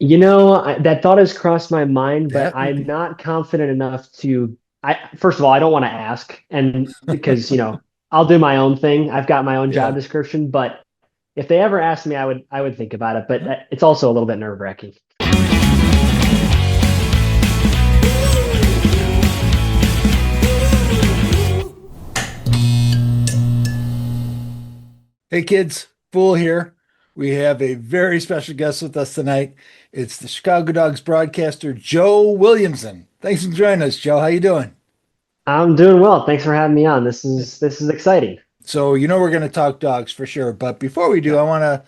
That thought has crossed my mind, but That would I'm be not confident enough to. First of all, I don't want to ask, and because I'll do my own thing. I've got my own yeah. job description, but if they ever asked me, I would think about it. But it's also a little bit nerve-wracking. Hey kids, Fool here. We have a very special guest with us tonight. It's the Chicago Dogs broadcaster, Joe Williamson. Thanks for joining us, Joe. How you doing? I'm doing well. Thanks for having me on. This is exciting. So we're going to talk dogs for sure. But before we do, Yeah. I want to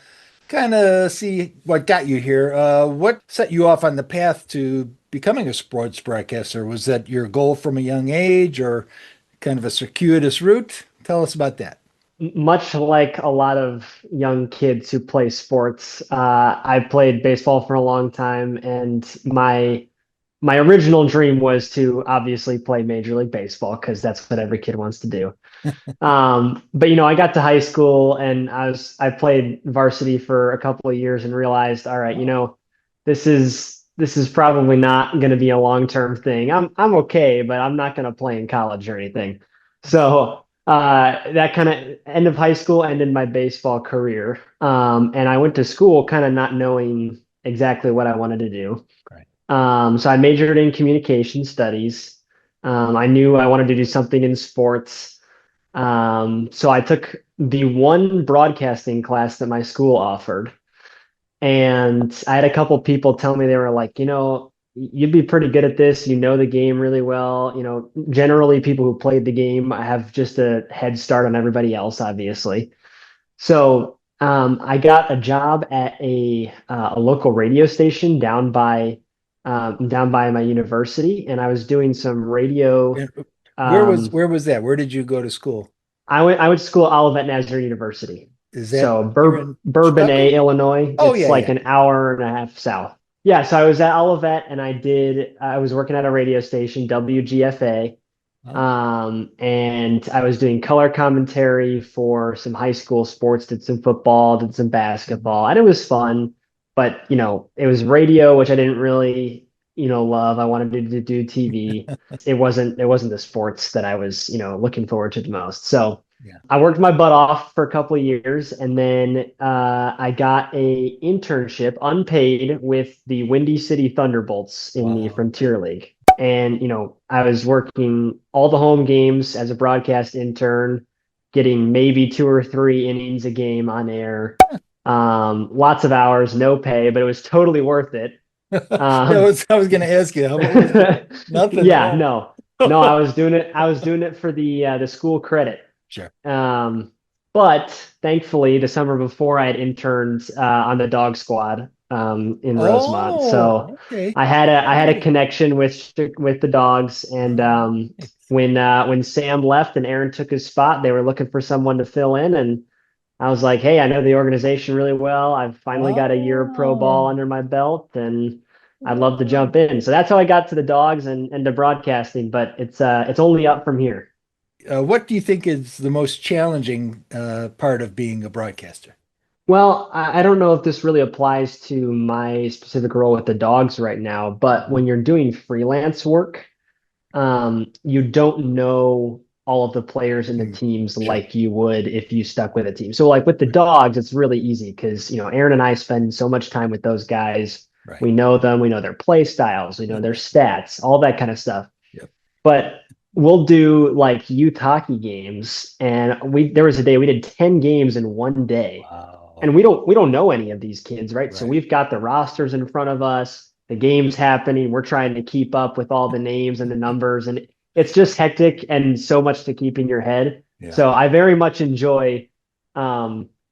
kind of see what got you here. What set you off on the path to becoming a sports broadcaster? Was that your goal from a young age or kind of a circuitous route? Tell us about that. Much like a lot of young kids who play sports, I played baseball for a long time, and my original dream was to obviously play Major League Baseball because that's what every kid wants to do. But I got to high school and I played varsity for a couple of years and realized, all right, Oh, this is probably not going to be a long-term thing. I'm okay, but I'm not going to play in college or anything. So that kind of end of high school ended my baseball career. And I went to school kind of not knowing exactly what I wanted to do. great. So I majored in communication studies. I knew I wanted to do something in sports. So I took the one broadcasting class that my school offered. And I had a couple people tell me they were like, you'd be pretty good at this. You know the game really well. Generally people who played the game have just a head start on everybody else, obviously. So I got a job at a local radio station down by my university, and I was doing some radio. And Um, where was that? Where did you go to school? I went to school at Olivet Nazarene University, Is that so here in Bourbonnais, Chicago? Illinois. Oh It's yeah, like yeah. an hour and a half south. Yeah, so I was at Olivet, and I was working at a radio station, WGFA. Oh, And I was doing color commentary for some high school sports, did some football, did some basketball, and it was fun. But, it was radio, which I didn't really, love. I wanted to do TV. It wasn't the sports that I was, looking forward to the most. So yeah. I worked my butt off for a couple of years, and then I got a internship unpaid with the Windy City Thunderbolts in the Wow. Frontier League. And, I was working all the home games as a broadcast intern, getting maybe two or three innings a game on air. Lots of hours, no pay, but it was totally worth it. Um, I was going to ask you, what was it? Nothing at yeah, all. no, I was doing it for the school credit. Sure. But thankfully, the summer before, I had interned on the dog squad in Rosemont. Oh, So okay. I had a connection with the dogs, and Nice. when Sam left and Aaron took his spot, they were looking for someone to fill in, and I was like, hey, I know the organization really well. I've finally got a year of pro ball Oh, under my belt, and I'd love to jump in. So that's how I got to the dogs and to broadcasting, but it's only up from here. what do you think is the most challenging part of being a broadcaster? Well, I don't know if this really applies to my specific role with the dogs right now, but when you're doing freelance work, you don't know all of the players in the Mm, teams sure. like you would if you stuck with a team. So like with the Right. dogs, it's really easy because, Aaron and I spend so much time with those guys. Right. We know them, we know their play styles, we know Yep. their stats, all that kind of stuff. Yep. But we'll do like youth hockey games, and there was a day we did 10 games in one day, Wow. and we don't know any of these kids, right? So Right. we've got the rosters in front of us, the game's happening, we're trying to keep up with all the names and the numbers, and it's just hectic and so much to keep in your head. Yeah. So I very much enjoy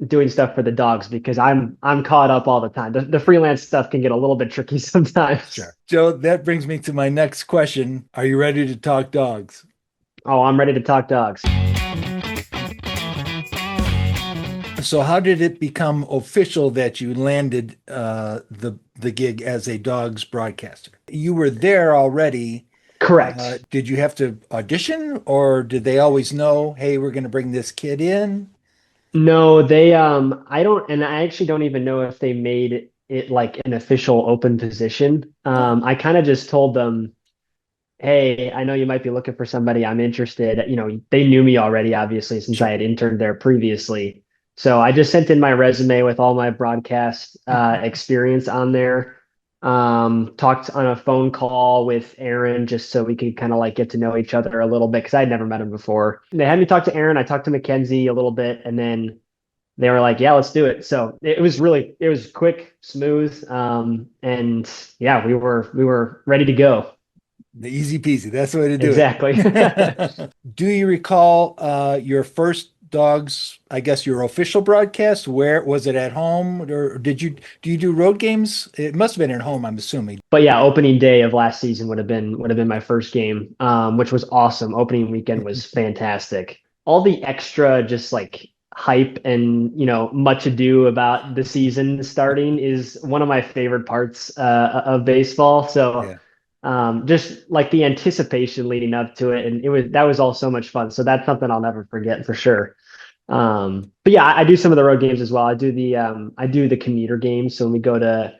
doing stuff for the dogs because I'm caught up all the time. The freelance stuff can get a little bit tricky sometimes. Sure. Joe, that brings me to my next question. Are you ready to talk dogs? Oh, I'm ready to talk dogs. So how did it become official that you landed the gig as a dogs broadcaster? You were there already. Correct. Did you have to audition, or did they always know, hey, we're going to bring this kid in? No, I don't, and I actually don't even know if they made it like an official open position. Oh, I kind of just told them, hey, I know you might be looking for somebody. I'm interested. They knew me already, obviously, since I sure. had interned there previously. So I just sent in my resume with all my broadcast experience on there. Talked on a phone call with Aaron just so we could kind of like get to know each other a little bit because I'd never met him before. They had me talk to Aaron. I talked to Mackenzie a little bit, and then they were like, "Yeah, let's do it." So it was quick, smooth, and yeah, we were ready to go. The easy peasy. That's the way to do Exactly. it. Do you recall your first dog's, I guess, your official broadcast? Where was it, at home, or do you do road games? It must have been at home, I'm assuming. But yeah, opening day of last season would have been my first game, which was awesome. Opening weekend was fantastic. All the extra just like hype and much ado about the season starting is one of my favorite parts of baseball. So Yeah. just like the anticipation leading up to it, and that was all so much fun. So that's something I'll never forget for sure. But yeah, I do some of the road games as well. I do the commuter games. So when we go to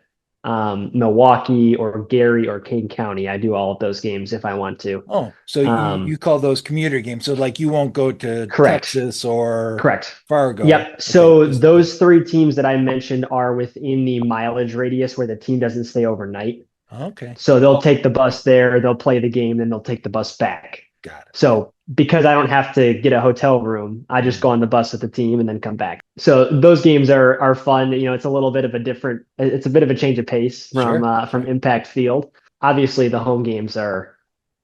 Milwaukee or Gary or Kane County, I do all of those games if I want to. Oh, so you Um, call those commuter games. So like you won't go to correct, Texas or correct. Fargo. Yep. Okay, So just those three teams that I mentioned are within the mileage radius where the team doesn't stay overnight. okay. So they'll take the bus there, they'll play the game, then they'll take the bus back. Got it. Yeah. So because I don't have to get a hotel room, I just go Mhm. on the bus with the team and then come back. So those games are fun. It's a little bit of a different, it's a bit of a change of pace from Sure, from sure. Impact Field. Obviously, the home games are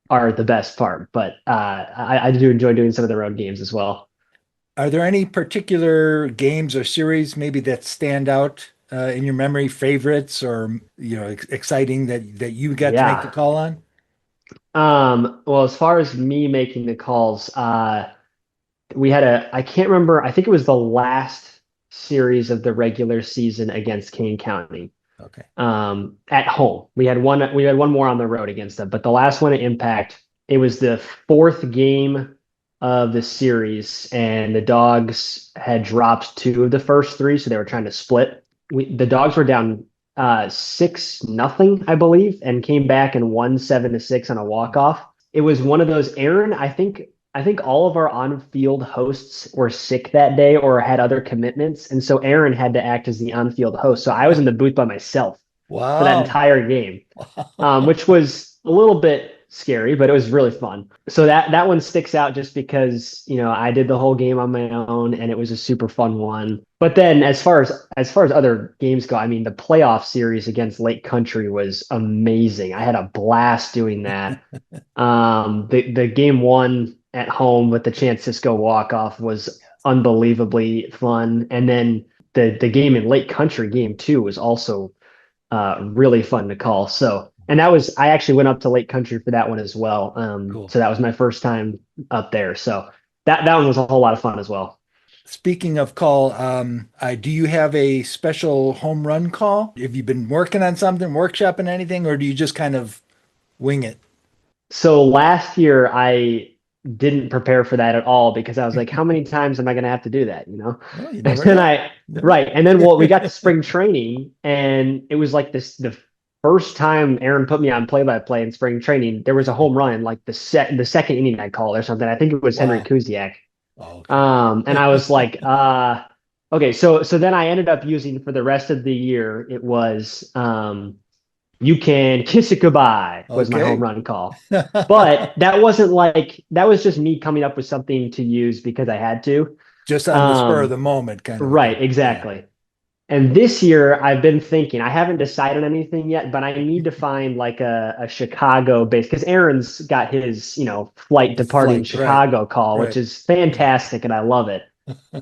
the best part, but I do enjoy doing some of the road games as well. Are there any particular games or series maybe that stand out in your memory, favorites or exciting that you got to make the Yeah. call on? Well, as far as me making the calls, I can't remember, I think it was the last series of the regular season against Kane County. Okay. At home. We had one more on the road against them, but the last one at Impact, it was the fourth game of the series, and the Dogs had dropped two of the first three, so they were trying to split. The Dogs were down 6-0, I believe, and came back and won 7-6 on a walk-off. It was one of those, Aaron, I think all of our on-field hosts were sick that day or had other commitments, and so Aaron had to act as the on-field host. So I was in the booth by myself for that Wow. entire game, which was a little bit scary, but it was really fun. So that one sticks out just because I did the whole game on my own, and it was a super fun one. But then as far as other games go, I mean, the playoff series against Lake Country was amazing. I had a blast doing that. The game one at home with the Chance Cisco walk off was unbelievably fun, and then the game in Lake Country, game two, was also really fun to call. So, and I actually went up to Lake Country for that one as well. Cool. So that was my first time up there. So that one was a whole lot of fun as well. Speaking of call, do you have a special home run call? Have you been working on something, workshopping anything, or do you just kind of wing it? So last year I didn't prepare for that at all because I was like, how many times am I going to have to do that? Well, you And never then know. Never know. right. And then, well, we got to spring training, and it was like the first time Aaron put me on play-by-play in spring training. There was a home run, like the second inning I called or something. I think it was Henry Wow. Kuziak. Oh, okay. And I was like, okay. So then I ended up using for the rest of the year, it was, you can kiss it goodbye was my home Okay. run call. But that was just me coming up with something to use because I had to. Just on the spur of Um, the moment kind of a right, thing. Yeah. exactly. And this year I've been thinking, I haven't decided anything yet, but I need to find like a Chicago base because Aaron's got his, flight His departing flight. Right. Chicago call, which Right. is fantastic and I love it.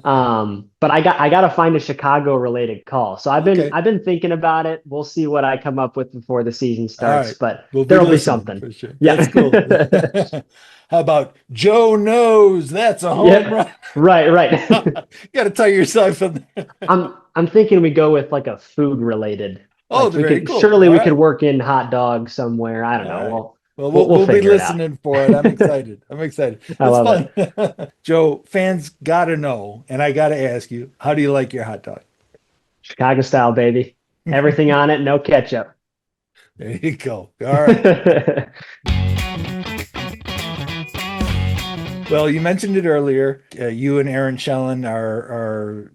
But I got to find a Chicago related call. So I've been Okay. I've been thinking about it. We'll see what I come up with before the season All starts, right. but We'll be there'll be listening something. for sure. That's Yeah. cool. How about Joe knows that's a home Yep. run? Right, right. You got to tell yourself something. I'm thinking we go with like a food related. Oh, Like they're very cool. surely All we could right. work in hot dogs somewhere. I don't All know. right. We'll Well, we'll, we'll we'll be figure it out. listening for it. I'm excited. I'm excited. I It's love fun. it. Joe, fans got to know, and I got to ask you, how do you like your hot dog? Chicago style, baby. Everything on it, no ketchup. There you go. All right. Well, you mentioned it earlier. You and Aaron Shelan are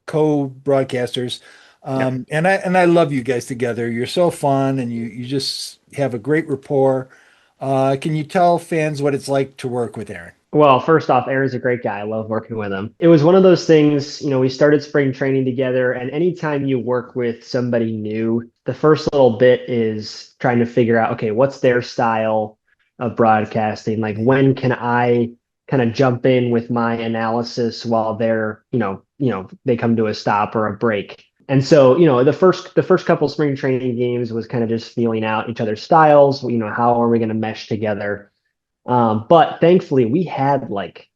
co-broadcasters. Yep. And I love you guys together. You're so fun and you just have a great rapport. Can you tell fans what it's like to work with Aaron? Well, first off, Aaron's a great guy. I love working with him. It was one of those things, we started spring training together, and anytime you work with somebody new, the first little bit is trying to figure out, okay, what's their style of broadcasting? Like, when can I kind of jump in with my analysis while they're, they come to a stop or a break. And so, the first couple spring training games was kind of just feeling out each other's styles, how are we going to mesh together? But thankfully we had like,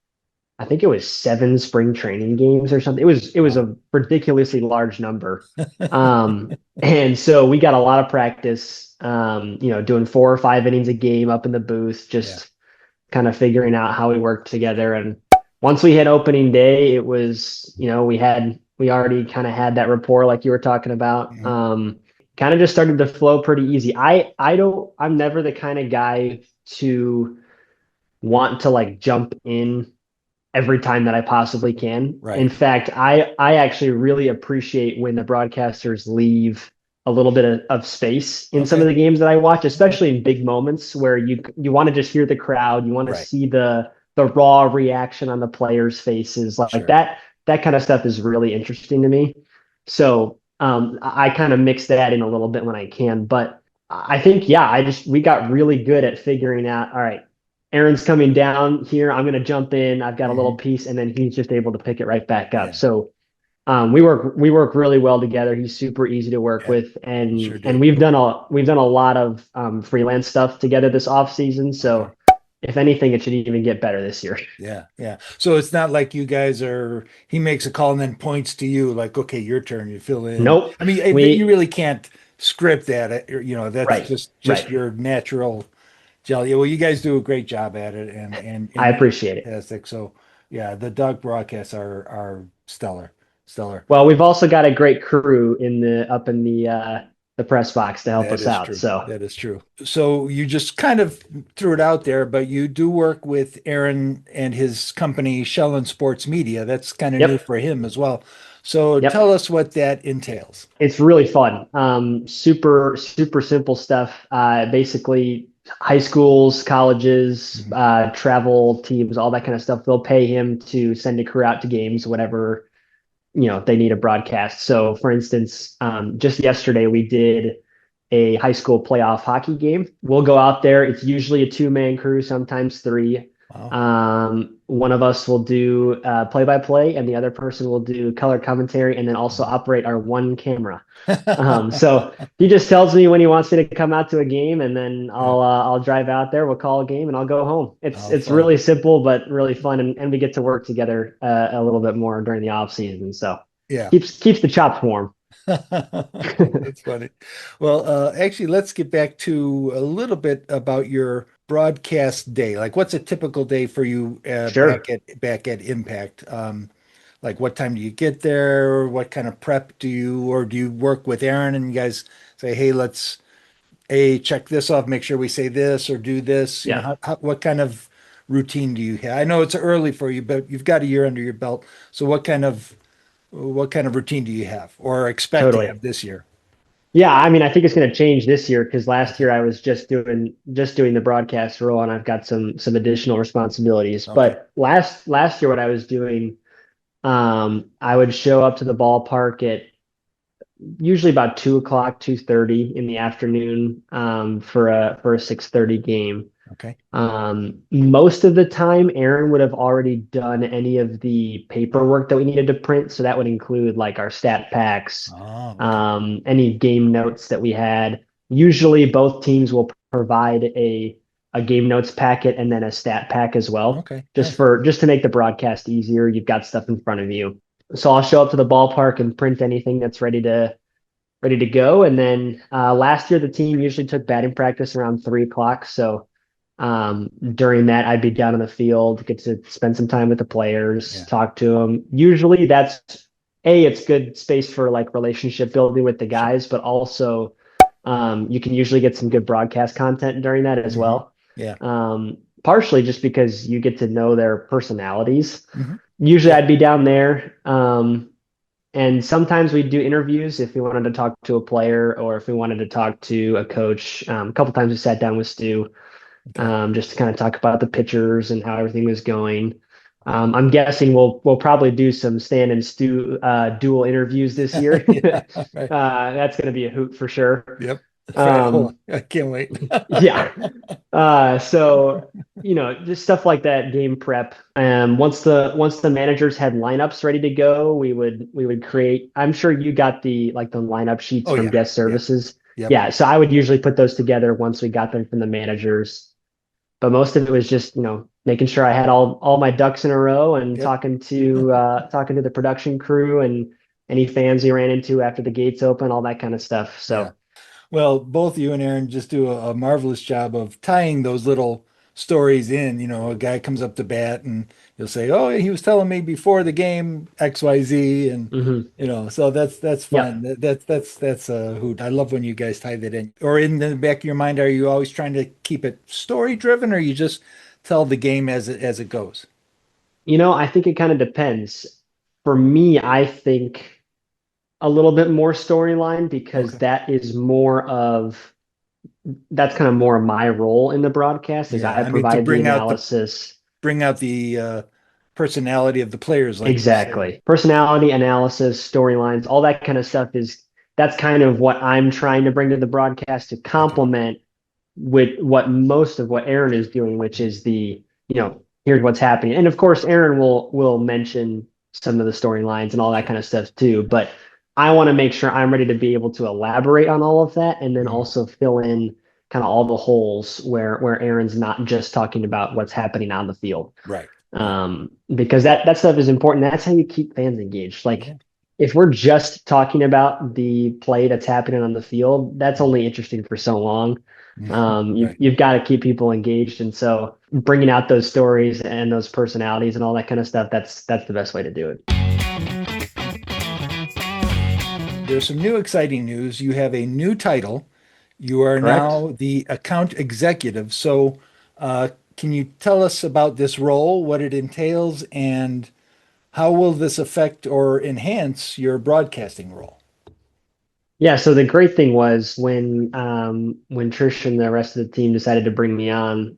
I think it was 7 spring training games or something. It was Wow. a ridiculously large number. And so we got a lot of practice, doing 4 or 5 innings a game up in the booth, Yeah. just kind of figuring out how we worked together. And once we hit opening day, it was, we already kind of had that rapport like you were talking about. Mhm. Kind of just started to flow pretty easy. I'm never the kind of guy to want to like jump in every time that I possibly can. In Right. fact, I actually really appreciate when the broadcasters leave a little bit of space in some of Okay. the games that I watch, Okay. especially in big moments where you want to just hear the crowd, you want to Right. see the raw reaction on the players' faces, like Sure. that kind of stuff is really interesting to me. So I kind of mix that in a little bit when I can, but I think yeah, we got really good at figuring out, all right, Aaron's coming down here. I'm going to jump in. I've got a little Mhm. piece, and then he's just able to pick it right back up. Yeah. So we work really well together. He's super easy to work Yeah. with, You sure and do. we've done a lot of freelance stuff together this off season. Okay. So if anything, it should even get better this year. Yeah. Yeah. So it's not like you guys are, he makes a call and then points to you like, okay, your turn, you fill in. Nope. I mean, you We really can't script that. That's Right, just right. your natural jelly. Well, you guys do a great job at it I and you're appreciate it. fantastic. So yeah, the dog broadcasts are stellar. Stellar. Well, we've also got a great crew up in the press box to help That us is out. true. So That is true. So you just kind of threw it out there, but you do work with Aaron and his company, Sheldon Sports Media. That's kind of new yep, for him as well. So tell yep. us what that entails. It's really fun. Super, super simple stuff. Basically, high schools, colleges, Mhm. travel teams, all that kind of stuff. They'll pay him to send a crew out to games, whatever, they need a broadcast. So, for instance, just yesterday we did a high school playoff hockey game. We'll go out there. It's usually a 2-man crew, sometimes three. Wow. One of us will do play-by-play, and the other person will do color commentary, and then also operate our one camera. So he just tells me when he wants me to come out to a game, and then Yeah. I'll drive out there. We'll call a game, and I'll go home. It's Oh, it's fun. really simple but really fun, and we get to work together a little bit more during the off season. So Yeah. keeps the chops warm. That's funny. Well, actually, let's get back to a little bit about your broadcast day. Like, what's a typical day for you Sure. back at Impact? Like, what time do you get there? What kind of prep or do you work with Aaron and you guys say, hey, let's check this off, make sure we say this or do this? Yeah, What kind of routine do you have? I know it's early for you, but you've got a year under your belt. So, what kind of routine do you have or expect to totally. have this year? Yeah, I mean, I think it's going to change this year because last Okay. year I was just doing the broadcast role, and I've got some additional responsibilities. Okay. But last year, what I was doing, I would show up to the ballpark at usually about 2 o'clock, 2:30 in the afternoon, for a 6:30 game. Okay. Most of the time, Aaron would have already done any of the paperwork that we needed to print. So that would include like our stat packs, Oh, okay. any game notes that we had. Usually, both teams will provide a game notes packet and then a stat pack as well, Okay. just Nice. to make the broadcast easier. You've got stuff in front of you. So I'll show up to the ballpark and print anything that's ready to go. And then last year, the team usually took batting practice around 3 o'clock. So during that, I'd be down in the field, get to spend some time with the players, Yeah. talk to them. Usually that's it's good space for like relationship building with the Sure. guys, but also you can usually get some good broadcast content during that as Hmm. well. Yeah. Partially just because you get to know their personalities. Hmm. Usually Yeah. I'd be down there. And sometimes we do interviews if we wanted to talk to a player or if we wanted to talk to a coach. A couple times we sat down with Stu Okay. just to kind of talk about the pitchers and how everything was going. I'm guessing we'll probably do some Stan and Stu dual interviews this year. Yeah. Right. That's going to be a hoot for sure. Yep. That's right. Oh, Um, I can't wait. yeah. So just stuff like that, game prep. Once the managers had lineups ready to go, we would create. I'm sure you got the lineup sheets Oh from yeah. guest Yeah. services. Yep. Yeah, so I would usually put those together once we got them from the managers. But most of it was just, making sure I had all my ducks in a row and Yep. talking to the production crew and any fans we ran into after the gates open, all that kind of stuff. Yeah. So, Well, both you and Aaron just do a marvelous job of tying those little stories in. You know, a guy comes up to bat and you'll say, "Oh, he was telling me before the game XYZ," and mhm. so that's fun. Yep. That's a hoot. I love when you guys tie that in. Or in the back of your mind, are you always trying to keep it story driven, or you just tell the game as it goes? I think it kind of depends. For me, I think a little bit more storyline because Okay. that's kind of more of my role in the broadcast is Yeah, I I mean to provide the analysis. bring out the personality of the players, like you say. Exactly. Personality analysis, storylines, all that kind of stuff that's kind of what I'm trying to bring to the broadcast to Okay. complement with what most of what Aaron is doing, which is here's what's happening. And of course, Aaron will mention some of the storylines and all that Sure. kind of stuff too. But I want to make sure I'm ready to be able to elaborate on all of that and then Mhm. also fill in kind of all the holes where Aaron's not just talking about what's happening on the field. Right. Right. Because that stuff is important. That's how you keep fans engaged. Like Yeah. if we're just talking about the play that's happening on the field, that's only interesting for so long. Right. You've got to keep people engaged, and so bringing out those stories and those personalities and all that kind of stuff, that's the best way to do it. There's some new exciting news. You have a new title. You are Correct? now the account executive. So, can you tell us about this role, what it entails, and how will this affect or enhance your broadcasting role? Yeah. So the great thing was when Trish and the rest of the team decided to bring me on,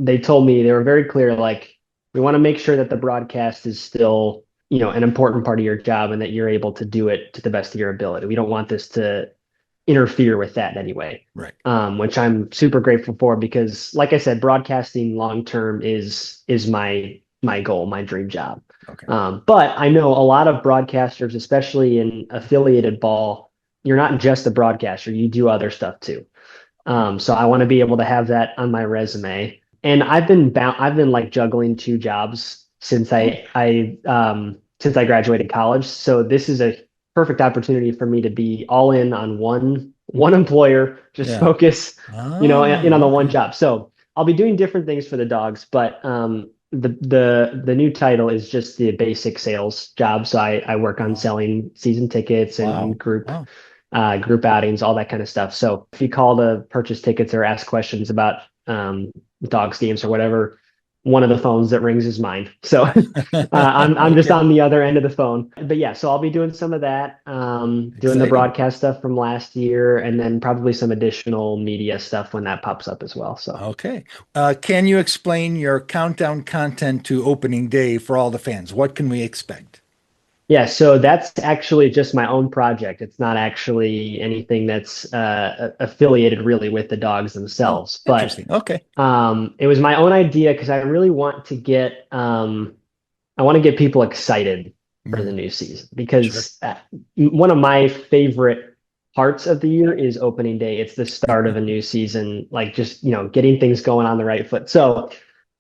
they told me they were very clear, like we want to make sure that the broadcast is still an important part of your job and that you're able to do it to the best of your ability. We don't want this to interfere with that in any way, Right. which I'm super grateful for because, like I said, broadcasting long term is my goal, my dream job. Okay. But I know a lot of broadcasters, especially in affiliated ball, you're not just a broadcaster; you do other stuff too. So I want to be able to have that on my resume. And I've been like juggling two jobs Oh, since I graduated college. So this is a perfect opportunity for me to be all in on one employer, just yeah. focus, in on Oh, the one okay. job. So I'll be doing different things for the dogs, but the new title is just the basic sales job. So I work on Wow. selling season tickets and Wow. group Wow. group outings, all that kind of stuff. So if you call to purchase tickets or ask questions about dogs games or whatever, one of the phones that rings is mine. So I'm just Okay. on the other end of the phone. But yeah, so I'll be doing some of that, doing the Exciting. broadcast stuff from last year, and then probably some additional media stuff when that pops up as well. So. Okay. Can you explain your countdown content to opening day for all the fans? What can we expect? Yeah, so that's actually just my own project. It's not actually anything that's affiliated really with the dogs Oh, themselves. But interesting. Okay. it was my own idea because I really want to get people excited for the Mhm. new season Sure. because one of my favorite parts of the year is opening day. It's the start of a new season, like just getting things going on the right foot. So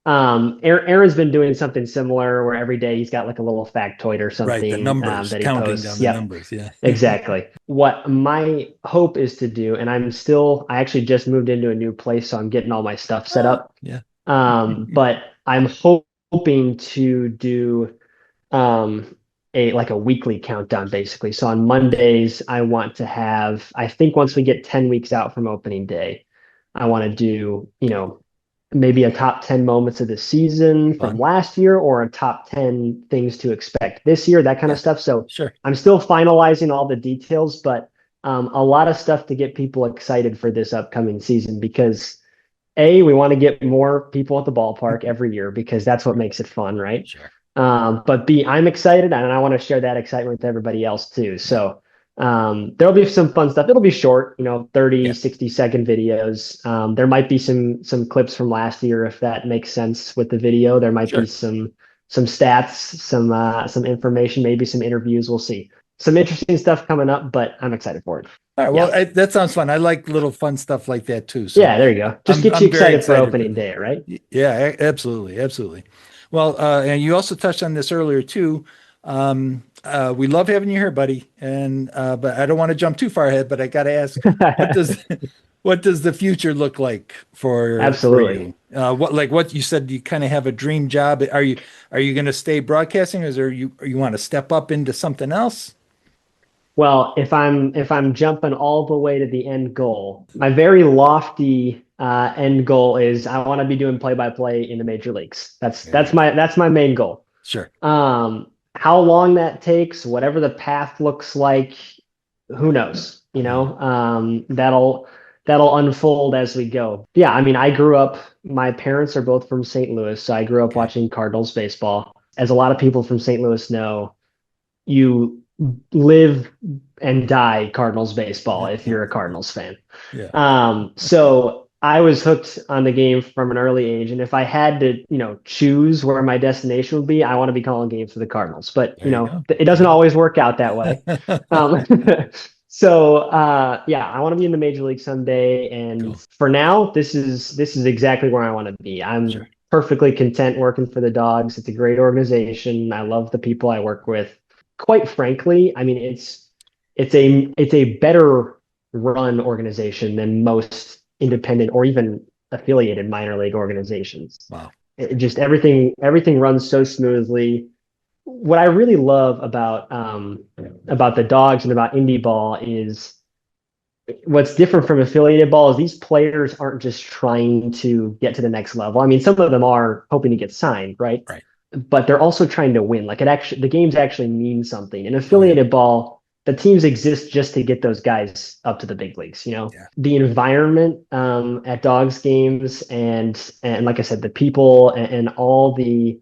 Aaron's been doing something similar where every day he's got like a little factoid or Right. The something numbers, that he counting down posts. the Yep, numbers. Yeah. exactly. What my hope is to do, and I actually just moved into a new place, so I'm getting all my stuff set Ah, up. yeah. But I'm hoping to do um, a like a weekly countdown basically. So on Mondays, I want to have, I think once we get 10 weeks out from opening day, I want to do, maybe a top 10 moments of the season from Fun. last year or a top 10 things to expect this year, that kind of Yeah, stuff. So sure. I'm still finalizing all the details, but a lot of stuff to get people excited for this upcoming season because A, we want to get more people at the ballpark every year because that's what makes it fun, right? Sure. But B, I'm excited and I want to share that excitement with everybody else too. Yeah. So there'll be some fun stuff. It'll be short, 30, Yeah. 60-second videos. There might be some clips from last year if that makes sense with the video. There might be Sure. some stats, some information, maybe some interviews. We'll see. Some interesting stuff coming up, but I'm excited for it. All right. Yeah. Well, that sounds fun. I like little fun stuff like that too. So Yeah, there you go. Just I'm get you I'm very excited for excited for opening that. day, right? Yeah, absolutely, absolutely. Well, and you also touched on this earlier too. We love having you here, buddy. And but I don't want to jump too far ahead. But I got to ask, what does what does the future look like for Absolutely. you? What you said, you kind of have a dream job. Are you going to stay broadcasting, or you want to step up into something else? Well, if I'm jumping all the way to the end goal, my very lofty end goal is I want to be doing play-by-play in the major leagues. That's There you that's go. my main goal. Sure. How long that takes, whatever the path looks like, who knows? Yeah. That'll unfold as we go. Yeah, I mean, I grew up. My parents are both from St. Louis, so I grew up Okay. watching Cardinals baseball. As a lot of people from St. Louis know, you live and die Cardinals baseball if you're a Cardinals fan. Yeah. So I was hooked on the game from an early age, and if I had to, choose where my destination would be, I want to be calling games for the Cardinals. But There you go. it There doesn't you always work out that way. go. Um, so yeah, I want to be in the major league someday, and Cool. for now, this is exactly where I want to be. Sure. I'm perfectly content working for the Dogs. It's a great organization. I love the people I work with. Quite frankly, I mean it's a better run organization than most independent or even affiliated minor league organizations. Wow. Just everything runs so smoothly. What I really love about the Dogs and about indie ball is what's different from affiliated ball is these players aren't just trying to get to the next level. I mean, some of them are hoping to get signed, right? Right. But they're also trying to win. Like the games actually mean something. In Oh yeah. affiliated ball, the teams exist just to get those guys up to the big leagues. Yeah. The environment at Dogs games and like I said, the people and all the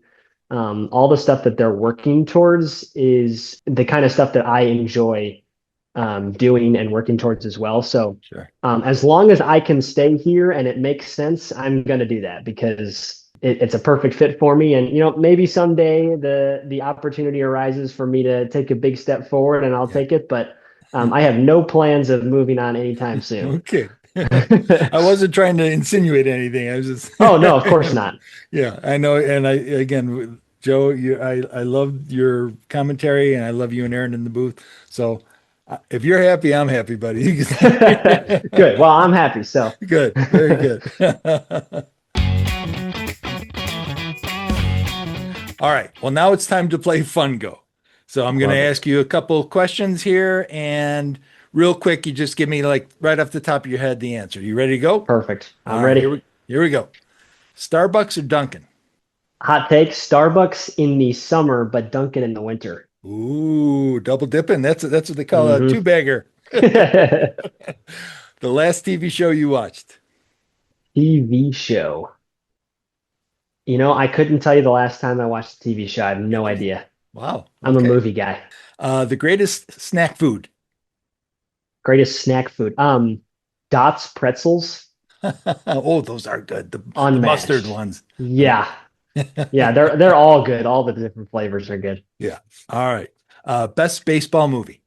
stuff that they're working towards is the kind of stuff that I enjoy doing and working towards as well. So Sure. as long as I can stay here and it makes sense, I'm going to do that because it's a perfect fit for me. And maybe someday the opportunity arises for me to take a big step forward, and I'll Yeah. take it. But I have no plans of moving on anytime soon. Okay. I wasn't trying to insinuate anything. I was just Oh no, of course not. yeah, I know. And I again, Joe, I love your commentary, and I love you and Aaron in the booth. So if you're happy, I'm happy, buddy. Good. Well, I'm happy. So Good. Very good. All right. Well, now it's time to play Fungo. So I'm going to love it. ask you a couple of questions here, and real quick, you just give me like right off the top of your head the answer. You ready to go? Perfect. All I'm right. ready. Here we go. Starbucks or Dunkin'? Hot take: Starbucks in the summer, but Dunkin' in the winter. Ooh, double dipping. That's what they call a two Hmm. bagger. The last TV show you watched? TV show. I couldn't tell you the last time I watched a TV show. I have no Really? idea. Wow. I'm a Okay. movie guy. The greatest snack food? Greatest snack food. Dots pretzels, Oh, those are good. The mustard unmatched. ones. Yeah. Yeah, they're all good. All the different flavors are good. Yeah. All right. Best baseball movie.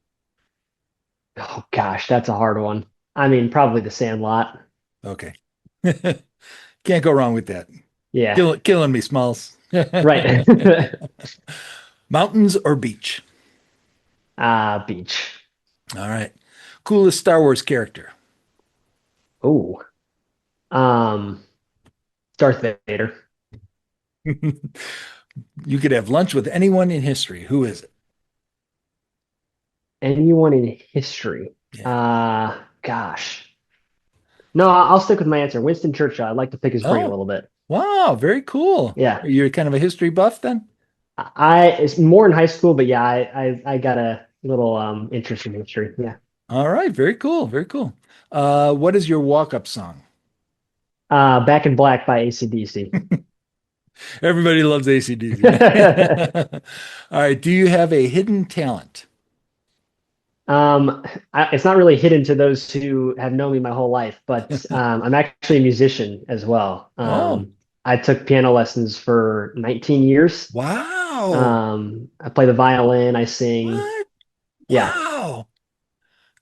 Oh gosh, that's a hard one. I mean, probably the Sandlot. Okay. Can't go wrong with that. Yeah. Killing me, Smalls. Right. Mountains or beach? Beach. All right. Coolest Star Wars character? Oh. Um, Darth Vader. You could have lunch with anyone in history. Who is it? Anyone in history? Yeah. Gosh. No, I'll stick with my answer. Winston Churchill. I'd like to pick his brain a Oh, little bit. wow, very cool. Yeah. You're kind of a history buff then? It's more in high school, but yeah, I got a little interest in history. Yeah. All right, very cool, very cool. What is your walk-up song? Back in Black by AC/DC. Everybody loves AC/DC, right? All right, do you have a hidden talent? It's not really hidden to those who have known me my whole life, but I'm actually a musician as well. Oh, I took piano lessons for 19 years. wow. I play the violin, I sing. What? Yeah. Wow.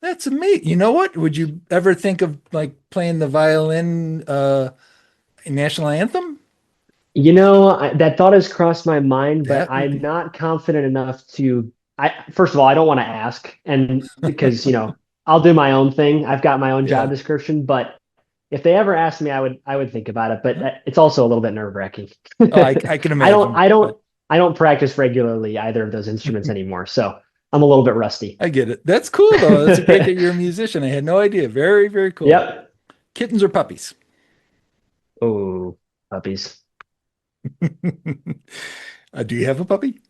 That's amazing. You know what? Would you ever think of like playing the violin national anthem? That thought has crossed my mind, but That would I'm be not confident enough to. First of all, I don't want to ask, and because I'll do my own thing. I've got my own job yeah. description, but if they ever asked me, I would think about it. But Huh? it's also a little bit nerve-wracking. Oh, I can I don't imagine, I don't but I don't practice regularly either of those instruments anymore, so I'm a little bit rusty. I get it. That's cool though. That's great that you're a musician. I had no idea. Very, very cool. Yep. Kittens or puppies? Oh, puppies. Do you have a puppy?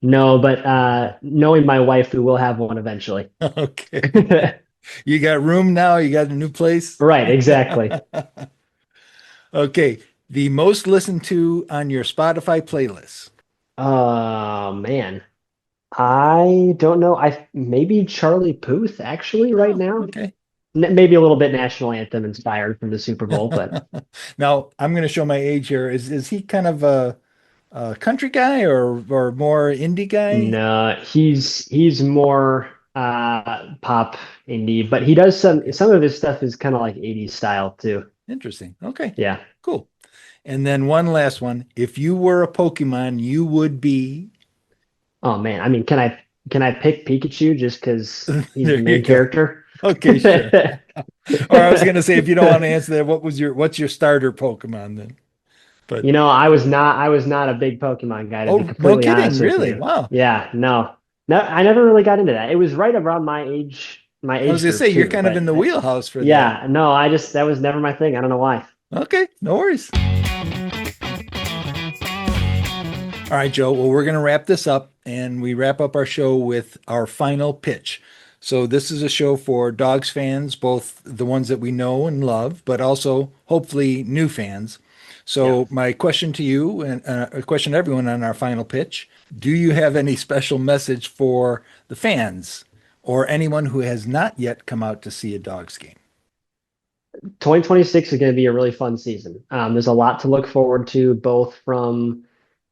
No, but knowing my wife, we will have one eventually. Okay. You got room now? You got a new place? Right, exactly. Okay. The most listened to on your Spotify playlist. Oh man. I don't know. I maybe Charlie Puth actually right Oh, now. okay. Maybe a little bit national anthem inspired from the Super Bowl, but Now I'm going to show my age here. Is he kind of a country guy or more indie guy? no, he's more pop indie, but he does some of his stuff is kind of like 80s style too. Interesting. Okay. Yeah. Cool. And then one last one. If you were a Pokemon, you would be. Oh man, I mean, can I pick Pikachu just because he's There the you main go. character? Okay, sure. Or I was going to say, if you don't want to answer that, what's your starter Pokemon then? But I was not a big Pokemon guy to be oh, no completely kidding, honest with really? you. Wow. Yeah, no. No, I never really got into that. It was right around my I was age going to group say you're too, kind of but in the wheelhouse for that. yeah, no, that was never my thing. I don't know why. Okay, no worries. All right, Joe. Well, we're going to wrap this up, and we wrap up our show with our final pitch. So, this is a show for dogs fans, both the ones that we know and love, but also hopefully new fans. Yeah. So, my question to you and a question to everyone on our final pitch: do you have any special message for the fans or anyone who has not yet come out to see a dogs game? 2026 is going to be a really fun season. There's a lot to look forward to, both from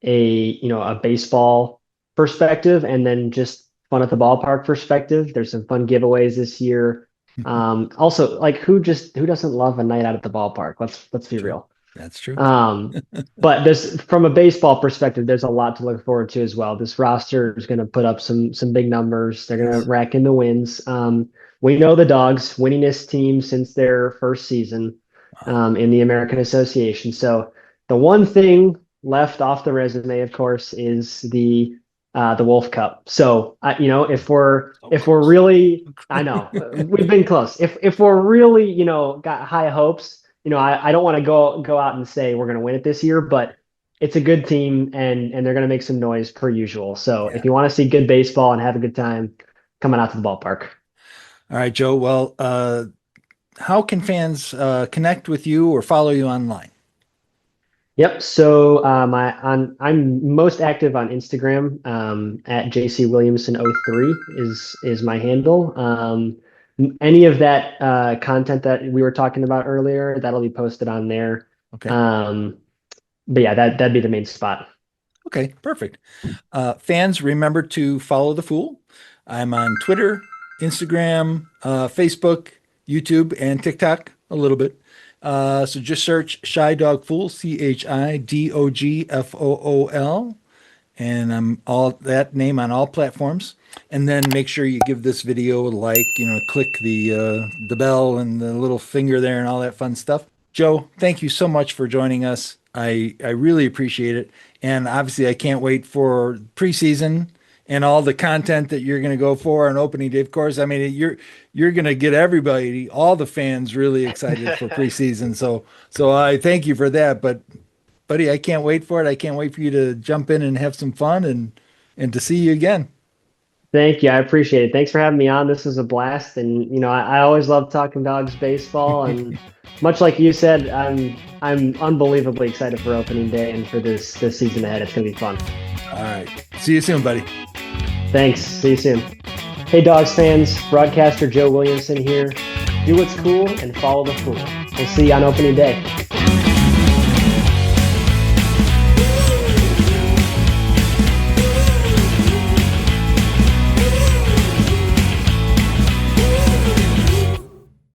a baseball perspective and then just fun at the ballpark perspective. There's some fun giveaways this year. Also, like who doesn't love a night out at the ballpark? Let's be True. real. That's true. Um, but this, from a baseball perspective, there's a lot to look forward to as well. This roster is going to put up some big numbers. They're going to Yes. rack in the wins. We know the Dogs, winningest team since their first season Wow. in the American Association. So the one thing left off the resume, of course, is the Wolf Cup. So if we're So if we're close. really, I know we've been close. If we're really got high hopes, I don't want to go out and say we're going to win it this year, but it's a good team and they're going to make some noise per usual. So Yeah. if you want to see good baseball and have a good time, coming out to the ballpark. All right, Joe. Well, how can fans connect with you or follow you online? Yep. So I'm most active on Instagram at JC Williamson 03 is my handle. Any of that content that we were talking about earlier, that'll be posted on there. Okay. Um, but yeah, that'd be the main spot. Okay, perfect. Fans, remember to follow the Fool. I'm on Twitter, Instagram, Facebook, YouTube, and TikTok a little bit. So just search Shy Dog Fool, Chidogfool, and I'm all that name on all platforms. And then make sure you give this video a like, click the bell and the little finger there and all that fun stuff. Joe, thank you so much for joining us. I really appreciate it. And obviously I can't wait for preseason and all the content that you're going to go for on opening day. Of course, I mean you're going to get everybody, all the fans, really excited for preseason. So I thank you for that. But buddy, I can't wait for it. I can't wait for you to jump in and have some fun and to see you again. Thank you. I appreciate it. Thanks for having me on. This was a blast. And, I always love talking Dogs baseball. And much like you said, I'm unbelievably excited for opening day and for this season ahead. It's going to be fun. All right. See you soon, buddy. Thanks. See you soon. Hey, Dogs fans, broadcaster Joe Williamson here. Do what's cool and follow the fool. We'll see you on opening day.